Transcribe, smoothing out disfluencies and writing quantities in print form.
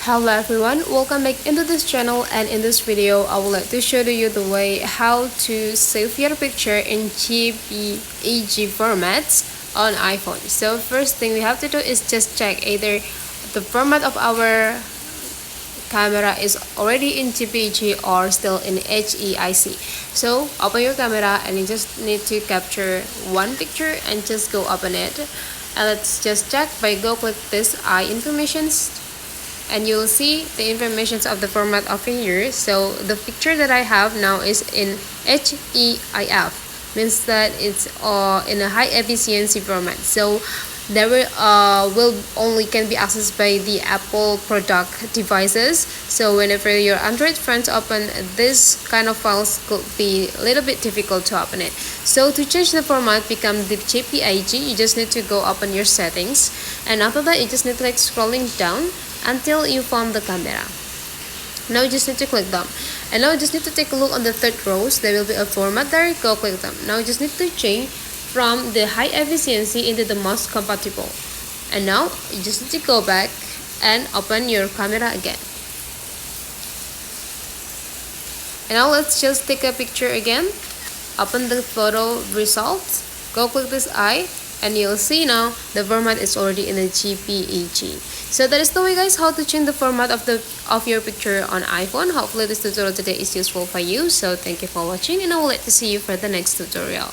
Hello everyone, welcome back into this channel, and in this video I would like to show you the way how to save your picture in JPEG formats on iPhone. So first thing we have to do is just check either the format of our camera is already in JPEG or still in HEIC. So open your camera and you just need to capture one picture and just go open it. And let's just check by go click this I informations, and you'll see the informations of the format of here. So the picture that I have now is in HEIF, means that it's in a high efficiency format. So there will only can be accessed by the Apple product devices. So whenever your Android friends open this kind of files, could be a little bit difficult to open it. So to change the format become the JPEG, you just need to go open your settings, and after that you just need to scrolling down until you found the camera. Now you just need to click them, and now you just need to take a look on the third rows. There will be a format there, go click them. Now you just need to change from the high efficiency into the most compatible, and now you just need to go back and open your camera again. And now let's just take a picture again, open the photo results, go click this eye, and you'll see now the format is already in the JPEG. So that is the way guys how to change the format of your picture on iPhone. Hopefully this tutorial today is useful for you. So thank you for watching, and I would like to see you for the next tutorial.